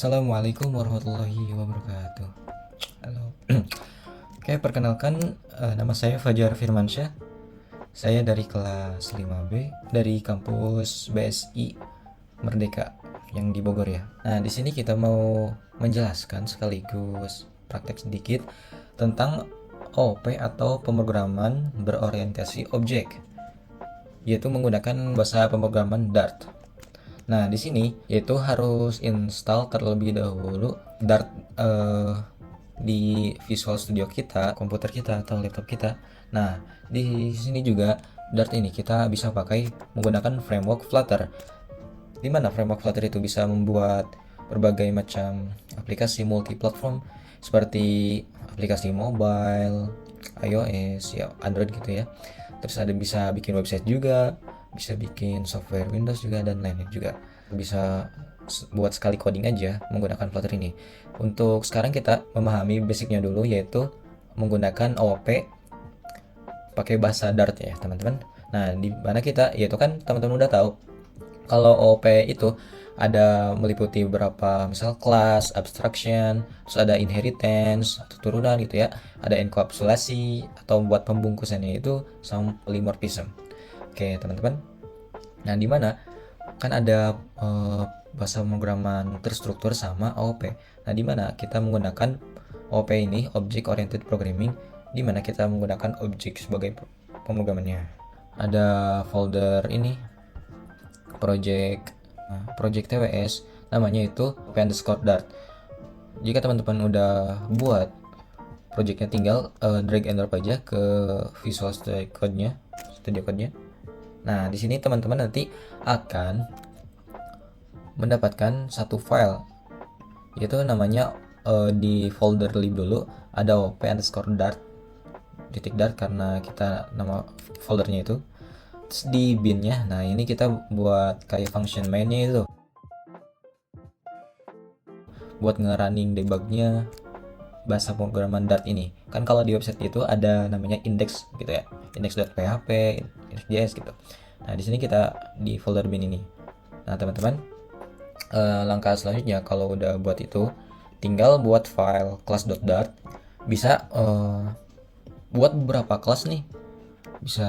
Assalamualaikum warahmatullahi wabarakatuh. Halo. Oke, perkenalkan, nama saya Fajar Firmansyah. Saya dari kelas 5B dari kampus BSI Merdeka yang di Bogor ya. Nah, di sini kita mau menjelaskan sekaligus praktek sedikit tentang OOP atau pemrograman berorientasi objek, yaitu menggunakan bahasa pemrograman Dart. Nah, di sini yaitu harus install terlebih dahulu Dart di Visual Studio kita, komputer kita atau laptop kita. Nah, di sini juga Dart ini kita bisa pakai menggunakan framework Flutter. Di mana framework Flutter itu bisa membuat berbagai macam aplikasi multi-platform seperti aplikasi mobile, iOS, ya Android gitu ya. Terus ada bisa bikin website juga, bisa bikin software Windows juga dan lainnya juga. Bisa buat sekali coding aja menggunakan Flutter ini. Untuk sekarang kita memahami basicnya dulu, yaitu menggunakan OOP pakai bahasa Dart ya teman-teman. Nah, di mana kita yaitu kan teman-teman udah tahu kalau OOP itu ada meliputi beberapa misal kelas, abstraction, terus ada inheritance atau turunan gitu ya, ada enkapsulasi atau buat pembungkusannya itu sama polymorphism. Oke teman-teman, nah di mana kan ada bahasa pemrograman terstruktur sama OOP. Nah di mana kita menggunakan OOP ini, Object Oriented Programming, di mana kita menggunakan objek sebagai pemrogramannya. Ada folder ini project TWS, namanya itu OP_Dart. Jika teman-teman udah buat projectnya, tinggal drag and drop aja ke Visual Studio Code-nya. Nah, di sini teman-teman nanti akan mendapatkan satu file, yaitu namanya di folder lib dulu ada op_dart .dart karena kita nama foldernya itu. Terus di binnya, nah ini kita buat kayak function mainnya itu buat ngerunning debugnya bahasa pemrograman Dart ini. Kan kalau di website itu ada namanya index gitu ya, index.php, index.js gitu. Nah di sini kita di folder bin ini. Nah teman-teman, langkah selanjutnya kalau udah buat itu, tinggal buat file class.dart. Bisa buat beberapa kelas nih, bisa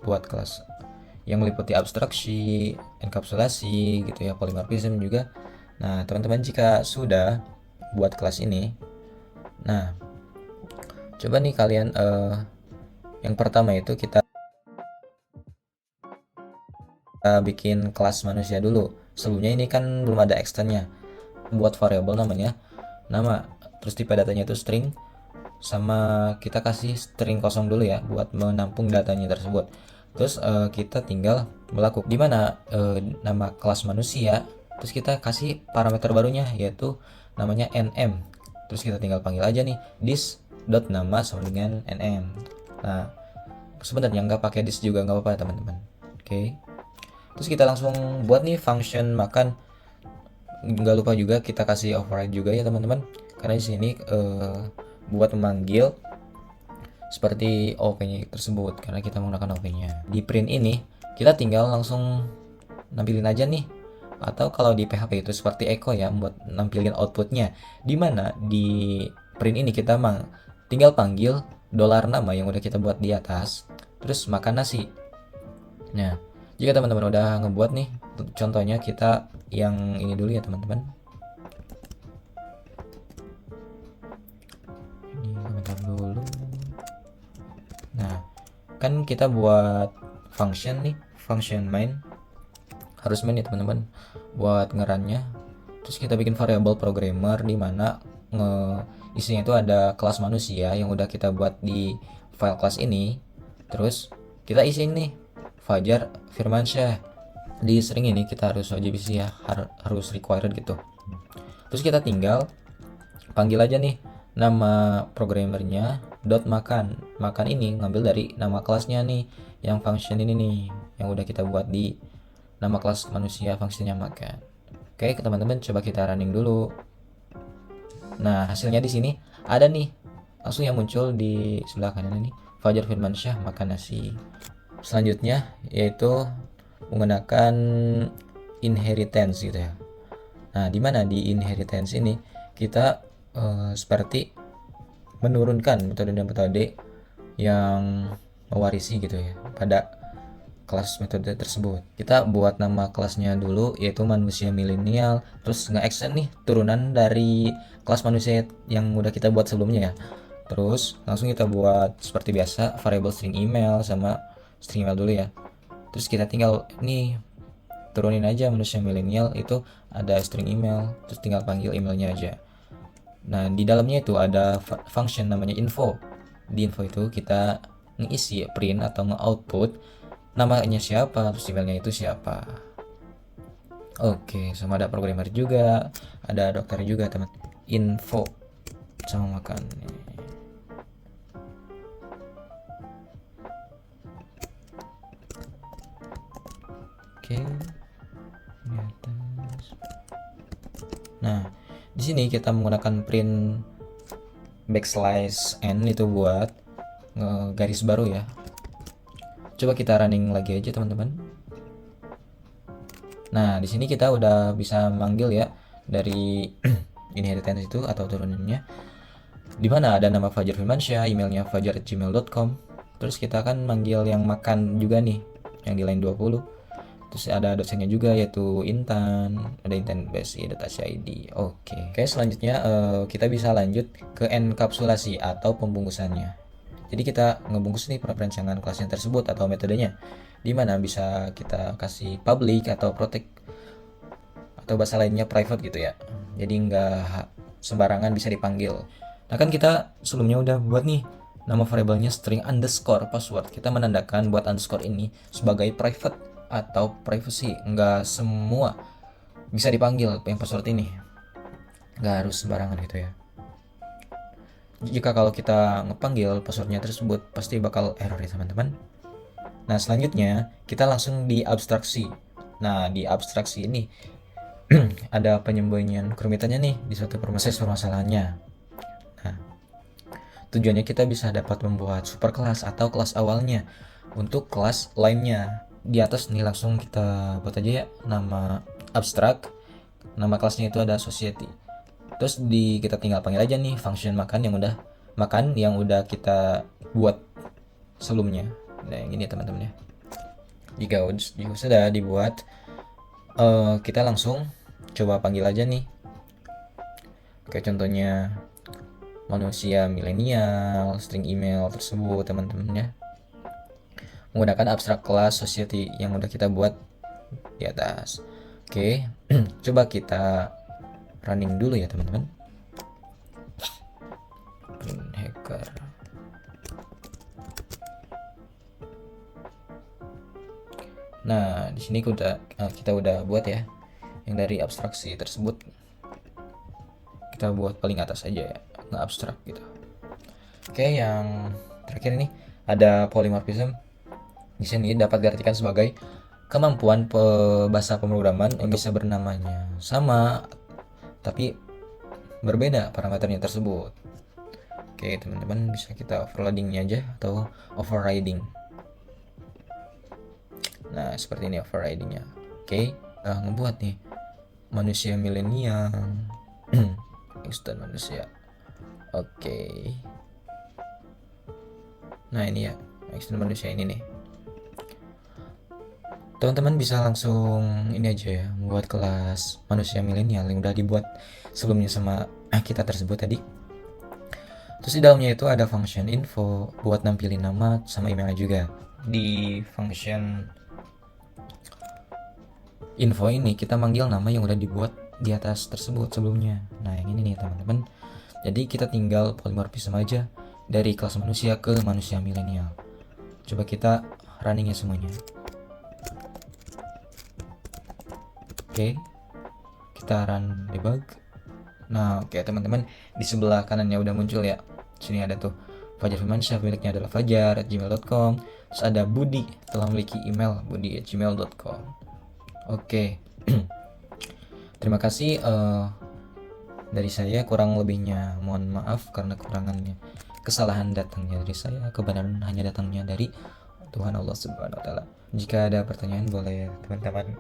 buat kelas yang meliputi abstraksi, enkapsulasi gitu ya, polymorphism juga. Nah teman-teman jika sudah buat kelas ini, nah coba nih kalian yang pertama itu kita bikin kelas manusia dulu. Sebelumnya ini kan belum ada extendnya. Buat variabel namanya nama, terus tipe datanya itu string, sama kita kasih string kosong dulu ya buat menampung datanya tersebut. Terus kita tinggal melakukan dimana nama kelas manusia, terus kita kasih parameter barunya yaitu namanya nm. Terus kita tinggal panggil aja nih this.nama sama dengan nm. Nah sebenarnya nggak pakai this juga nggak apa-apa teman-teman. Oke. Terus kita langsung buat nih function makan. Nggak lupa juga kita kasih override juga ya teman-teman, karena di sini buat memanggil seperti OP-nya tersebut karena kita menggunakan OP-nya. Di print ini kita tinggal langsung nampilin aja nih, atau kalau di PHP itu seperti echo ya, buat nampilin outputnya. Dimana di print ini kita tinggal panggil $nama yang udah kita buat di atas, terus makan nasi. Nah jika teman-teman udah ngebuat nih, contohnya kita yang ini dulu ya teman-teman. Ini komentar dulu. Nah kan kita buat function nih, function main, harus main ya teman-teman buat ngerannya. Terus kita bikin variabel programmer di mana isinya itu ada kelas manusia yang udah kita buat di file kelas ini. Terus kita isi nih Fajar Firmansyah. Di string ini kita harus wajib isi ya, harus required gitu. Terus kita tinggal panggil aja nih nama programmernya .makan. Makan ini ngambil dari nama kelasnya nih, yang function ini nih yang udah kita buat di nama kelas manusia, fungsinya makan. Oke teman-teman, coba kita running dulu. Nah hasilnya di sini ada nih, langsung yang muncul di sebelah kanan ini, Fajar Firmansyah makan nasi. Selanjutnya yaitu menggunakan inheritance gitu ya. Nah, di mana di inheritance ini kita seperti menurunkan metode-metode yang mewarisi gitu ya pada kelas metode tersebut. Kita buat nama kelasnya dulu yaitu manusia milenial, terus nge-extend nih turunan dari kelas manusia yang udah kita buat sebelumnya ya. Terus langsung kita buat seperti biasa variable string email sama string email dulu ya. Terus kita tinggal nih turunin aja manusia milenial itu ada string email, terus tinggal panggil emailnya aja. Nah, di dalamnya itu ada function namanya info. Di info itu kita ngisi print atau nge-output namanya siapa, terus emailnya itu siapa. Oke, sama ada programmer juga, ada dokter juga teman. Info sama makan. Oke. Di atas. Nah, di sini kita menggunakan print backslash n itu buat garis baru ya. Coba kita running lagi aja teman-teman. Nah, di sini kita udah bisa manggil ya dari inheritance itu atau turunannya. Di mana ada nama Fajar Firmansyah, emailnya fajar@gmail.com. Terus kita akan manggil yang makan juga nih, yang di line 20. Terus ada dosennya juga yaitu Intan, ada intan.bsi.id. Oke, selanjutnya kita bisa lanjut ke enkapsulasi atau pembungkusannya. Jadi kita ngebungkus nih perancangan kelasnya tersebut atau metodenya, di mana bisa kita kasih public atau protect atau bahasa lainnya private gitu ya. Jadi nggak sembarangan bisa dipanggil. Nah kan kita sebelumnya udah buat nih nama variabelnya string underscore password. Kita menandakan buat underscore ini sebagai private atau privacy. Nggak semua bisa dipanggil yang password ini. Nggak harus sembarangan gitu ya. Jika kalau kita ngepanggil passwordnya tersebut pasti bakal error ya teman-teman. Nah selanjutnya kita langsung di abstraksi. Nah di abstraksi ini ada penyembunyian kerumitannya nih di suatu permasalahannya. Nah tujuannya kita bisa dapat membuat superkelas atau kelas awalnya untuk kelas lainnya. Di atas nih langsung kita buat aja ya nama abstrak. Nama kelasnya itu ada society. Terus kita tinggal panggil aja nih function makan yang udah kita buat sebelumnya. Nah yang ini teman-teman ya. Jika sudah dibuat, kita langsung coba panggil aja nih. Kayak contohnya manusia milenial, string email tersebut teman-teman ya. Menggunakan abstrak kelas society yang udah kita buat di atas. Oke, coba kita running dulu ya teman-teman. Hacker. Nah di sini kita udah buat ya yang dari abstraksi tersebut. Kita buat paling atas aja ya, nggak abstrak gitu. Oke, yang terakhir ini ada polymorphism. Di sini dapat diartikan sebagai kemampuan bahasa pemrograman yang bisa bernamanya sama tapi berbeda parameternya tersebut. Oke teman-teman, bisa kita overloadingnya aja atau overriding. Nah seperti ini overridingnya. Oke, ngebuat nih manusia milenial instan manusia. Oke, nah ini ya instan manusia ini nih. Teman-teman bisa langsung ini aja ya, membuat kelas manusia milenial yang udah dibuat sebelumnya sama kita tersebut tadi. Terus di dalamnya itu ada function info buat nampilin nama sama emailnya juga. Di function info ini kita manggil nama yang udah dibuat di atas tersebut sebelumnya. Nah yang ini nih teman-teman. Jadi kita tinggal polymorphism aja dari kelas manusia ke manusia milenial. Coba kita running ya semuanya. Oke, kita run debug. Nah oke teman-teman, di sebelah kanannya udah muncul ya. Sini ada tuh Fajar Firmansyah, miliknya adalah fajar@gmail.com. Terus ada Budi, telah memiliki email budi@gmail.com. Oke. Terima kasih dari saya, kurang lebihnya mohon maaf karena kekurangannya. Kesalahan datangnya dari saya, kebenaran hanya datangnya dari Tuhan Allah Subhanahu wa taala. Jika ada pertanyaan boleh teman-teman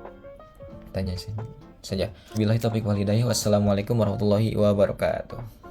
tanya sini. saja. Billahi taufiq wal hidayah. Wassalamualaikum warahmatullahi wabarakatuh.